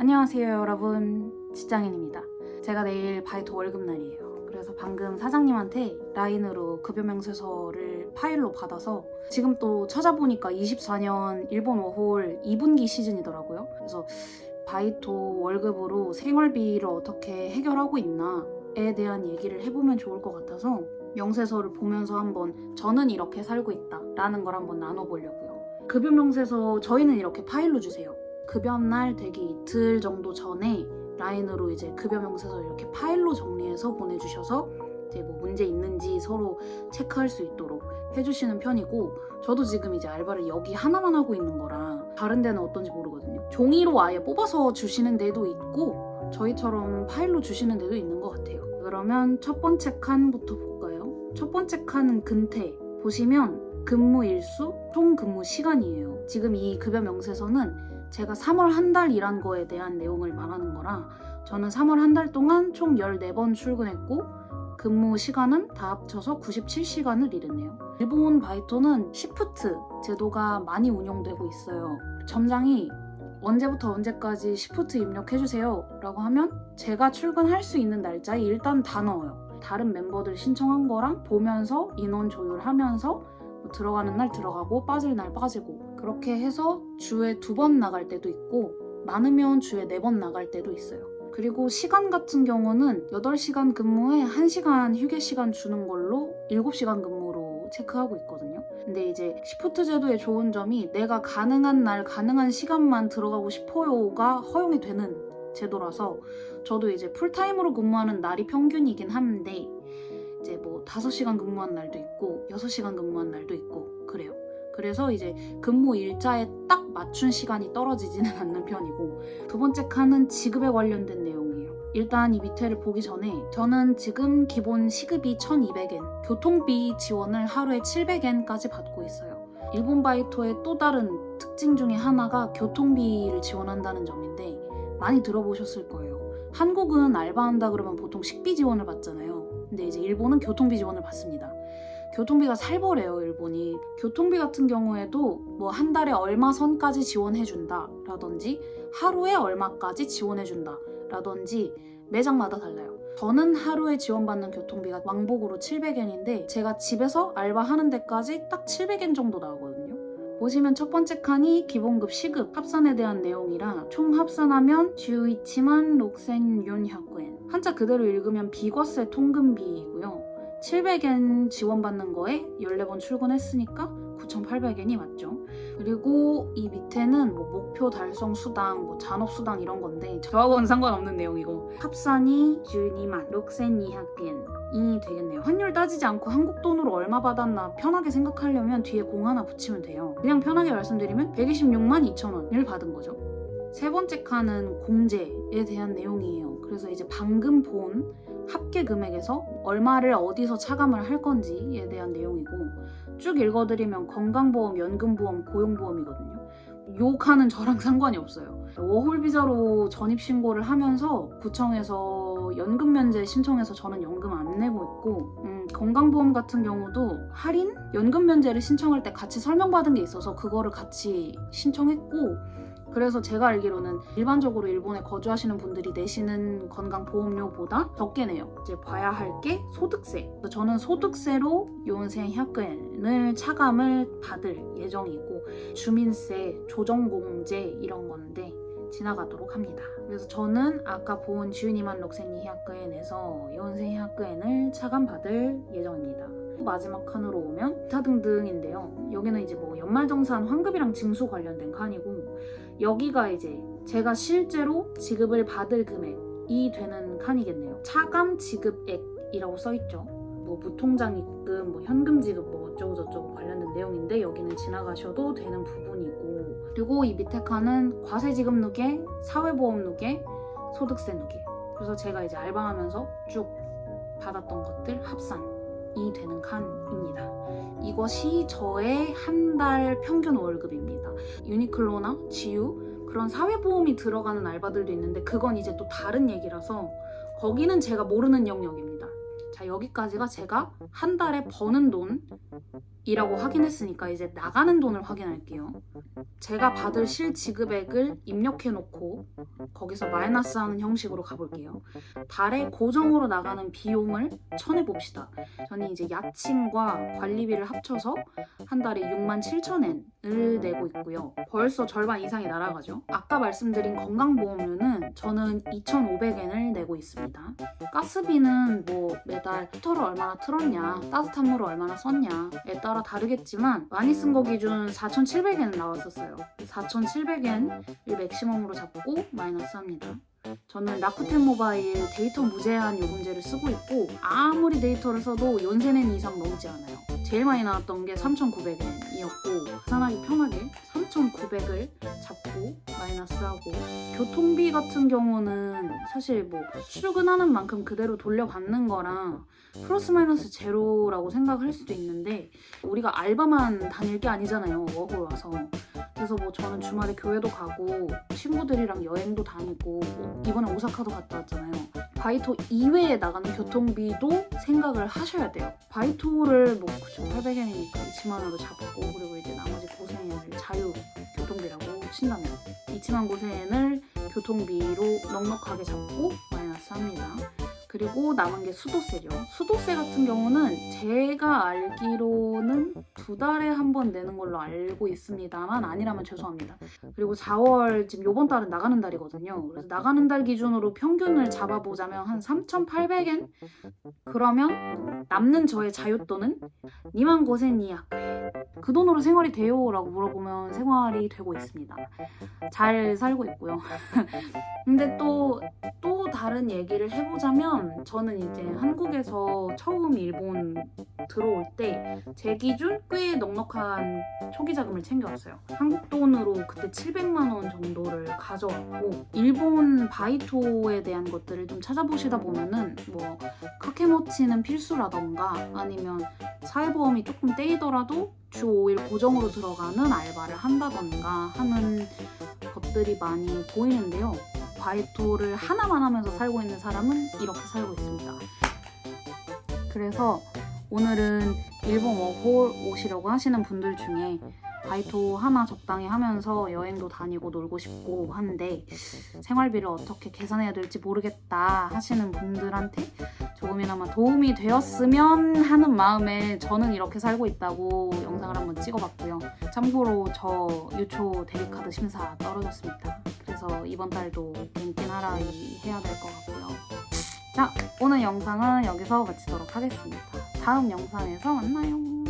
안녕하세요 여러분, 직장인입니다. 제가 내일 바이트 월급날이에요. 그래서 방금 사장님한테 라인으로 급여명세서를 파일로 받아서 지금 또 찾아보니까 24년 일본 워홀 2분기 시즌이더라고요. 그래서 바이토 월급으로 생활비를 어떻게 해결하고 있나에 대한 얘기를 해보면 좋을 것 같아서 명세서를 보면서 한번 저는 이렇게 살고 있다 라는 걸 한번 나눠보려고요. 급여명세서 저희는 이렇게 파일로 주세요. 급여날 되기 이틀 정도 전에 라인으로 이제 급여명세서 이렇게 파일로 정리해서 보내주셔서 이제 뭐 문제 있는지 서로 체크할 수 있도록 해주시는 편이고, 저도 지금 이제 알바를 여기 하나만 하고 있는 거라 다른 데는 어떤지 모르거든요. 종이로 아예 뽑아서 주시는 데도 있고 저희처럼 파일로 주시는 데도 있는 것 같아요. 그러면 첫 번째 칸부터 볼까요? 첫 번째 칸은 근태 보시면 근무 일수, 총 근무 시간이에요. 지금 이 급여 명세서는 제가 3월 한 달 일한 거에 대한 내용을 말하는 거라, 저는 3월 한 달 동안 총 14번 출근했고 근무 시간은 다 합쳐서 97시간을 일했네요. 일본 바이토는 시프트 제도가 많이 운용되고 있어요. 점장이 언제부터 언제까지 시프트 입력해주세요 라고 하면 제가 출근할 수 있는 날짜에 일단 다 넣어요. 다른 멤버들 신청한 거랑 보면서 인원 조율하면서 들어가는 날 들어가고 빠질 날 빠지고, 그렇게 해서 주에 2번 나갈 때도 있고 많으면 주에 4번 나갈 때도 있어요. 그리고 시간 같은 경우는 8시간 근무에 1시간 휴게 시간 주는 걸로 7시간 근무로 체크하고 있거든요. 근데 이제 시프트 제도의 좋은 점이 내가 가능한 날 가능한 시간만 들어가고 싶어요가 허용이 되는 제도라서, 저도 이제 풀타임으로 근무하는 날이 평균이긴 한데 이제 뭐 5시간 근무한 날도 있고 6시간 근무한 날도 있고 그래요. 그래서 이제 근무 일자에 딱 맞춘 시간이 떨어지지는 않는 편이고, 두 번째 칸은 지급에 관련된 내용이에요. 일단 이 밑에를 보기 전에 저는 지금 기본 시급이 1200엔, 교통비 지원을 하루에 700엔까지 받고 있어요. 일본 바이토의 또 다른 특징 중에 하나가 교통비를 지원한다는 점인데, 많이 들어보셨을 거예요. 한국은 알바한다 그러면 보통 식비 지원을 받잖아요. 근데 이제 일본은 교통비 지원을 받습니다. 교통비가 살벌해요, 일본이. 교통비 같은 경우에도 뭐 한 달에 얼마 선까지 지원해준다 라든지 하루에 얼마까지 지원해준다 라든지 매장마다 달라요. 저는 하루에 지원받는 교통비가 왕복으로 700엔인데 제가 집에서 알바하는 데까지 딱 700엔 정도 나오거든요. 보시면 첫 번째 칸이 기본급 시급 합산에 대한 내용이라 총 합산하면 11만 6,400엔, 한자 그대로 읽으면 비과세 통근비이고요. 700엔 지원받는 거에 14번 출근했으니까 9,800엔이 맞죠. 그리고 이 밑에는 뭐 목표 달성 수당, 뭐 잔업 수당 이런 건데 저하고는 상관없는 내용이고, 합산이 12만 6,200엔이 되겠네요. 환율 따지지 않고 한국 돈으로 얼마 받았나 편하게 생각하려면 뒤에 공 하나 붙이면 돼요. 그냥 편하게 말씀드리면 126만 2천원을 받은 거죠. 세 번째 칸은 공제에 대한 내용이에요. 그래서 이제 방금 본 합계 금액에서 얼마를 어디서 차감을 할 건지에 대한 내용이고, 쭉 읽어드리면 건강보험, 연금보험, 고용보험이거든요. 요 칸은 저랑 상관이 없어요. 워홀 비자로 전입신고를 하면서 구청에서 연금 면제 신청해서 저는 연금 안 내고 있고, 건강보험 같은 경우도 할인? 연금 면제를 신청할 때 같이 설명받은 게 있어서 그거를 같이 신청했고, 그래서 제가 알기로는 일반적으로 일본에 거주하시는 분들이 내시는 건강보험료보다 적게 내요. 이제 봐야 할 게 소득세. 저는 소득세로 요온센100엔을 차감을 받을 예정이고, 주민세, 조정공제 이런 건데 지나가도록 합니다. 그래서 저는 아까 본 12만 6,200엔에서 요온센100엔을 차감받을 예정입니다. 마지막 칸으로 오면 기타 등등인데요. 여기는 이제 뭐 연말정산 환급이랑 징수 관련된 칸이고, 여기가 이제 제가 실제로 지급을 받을 금액이 되는 칸이겠네요. 차감 지급액이라고 써있죠. 뭐 무통장 입금, 뭐 현금 지급, 뭐 어쩌고저쩌고 관련된 내용인데 여기는 지나가셔도 되는 부분이고, 그리고 이 밑에 칸은 과세 지급 누계, 사회보험 누계, 소득세 누계. 그래서 제가 이제 알바하면서 쭉 받았던 것들 합산이 되는 칸입니다. 이것이 저의 한 달 평균 월급입니다. 유니클로나 GU 그런 사회보험이 들어가는 알바들도 있는데 그건 이제 또 다른 얘기라서 거기는 제가 모르는 영역입니다. 자, 여기까지가 제가 한 달에 버는 돈이라고 확인했으니까 이제 나가는 돈을 확인할게요. 제가 받을 실지급액을 입력해놓고 거기서 마이너스하는 형식으로 가볼게요. 달에 고정으로 나가는 비용을 쳐내봅시다. 저는 이제 야침과 관리비를 합쳐서 한 달에 67,000엔을 내고 있고요. 벌써 절반 이상이 날아가죠. 아까 말씀드린 건강보험료는 저는 2,500엔을 내고 있습니다. 가스비는 뭐 매달 히터를 얼마나 틀었냐, 따뜻한 물을 얼마나 썼냐에 따라 다르겠지만 많이 쓴 거 기준 4,700엔 나왔었어요. 4,700엔을 맥시멈으로 잡고 마이너스 합니다. 저는 라쿠텐 모바일 데이터 무제한 요금제를 쓰고 있고 아무리 데이터를 써도 연세는 이상 넘지 않아요. 제일 많이 나왔던 게 3,900엔이었고 계산하기 편하게 3,900을 잡고 마이너스하고 교통비 같은 경우는 사실 뭐 출근하는 만큼 그대로 돌려받는 거랑 플러스 마이너스 제로라고 생각할 수도 있는데 우리가 알바만 다닐 게 아니잖아요. 워홀 와서. 그래서 뭐 저는 주말에 교회도 가고 친구들이랑 여행도 다니고 뭐 이번에 오사카도 갔다 왔잖아요. 바이토 이외에 나가는 교통비도 생각을 하셔야 돼요. 바이토를 뭐 9,800엔이니까 2만 원으로 잡고 그리고 이제 나머지 고생을 자유 교통비라고 친다면 2만 고생을 교통비로 넉넉하게 잡고 마이너스 합니다. 그리고 남은 게 수도세죠. 수도세 같은 경우는 제가 알기로는 2달에 한 번 내는 걸로 알고 있습니다만 아니라면 죄송합니다. 그리고 4월 지금 요번 달은 나가는 달이거든요. 그래서 나가는 달 기준으로 평균을 잡아보자면 한 3,800엔? 그러면 남는 저의 자윳돈은 니만 고생이야. 그 돈으로 생활이 돼요? 라고 물어보면 생활이 되고 있습니다. 잘 살고 있고요. 근데 또 다른 얘기를 해보자면 저는 이제 한국에서 처음 일본 들어올 때 제 기준 꽤 넉넉한 초기 자금을 챙겨왔어요. 한국 돈으로 그때 700만 원 정도를 가져왔고 일본 바이토에 대한 것들을 좀 찾아보시다 보면은 뭐 카케모치는 필수라던가 아니면 사회보험이 조금 떼이더라도 주 5일 고정으로 들어가는 알바를 한다던가 하는 것들이 많이 보이는데요. 바이토를 하나만 하면서 살고 있는 사람은 이렇게 살고 있습니다. 그래서 오늘은 일본 워홀 오시려고 하시는 분들 중에 바이토 하나 적당히 하면서 여행도 다니고 놀고 싶고 한데 생활비를 어떻게 계산해야 될지 모르겠다 하시는 분들한테 조금이나마 도움이 되었으면 하는 마음에 저는 이렇게 살고 있다고 영상을 한번 찍어봤고요. 참고로 저 유초 데뷔카드 심사 떨어졌습니다. 그래서 이번 달도 갱kin하라이 해야 될 것 같고요. 자, 오늘 영상은 여기서 마치도록 하겠습니다. 다음 영상에서 만나요.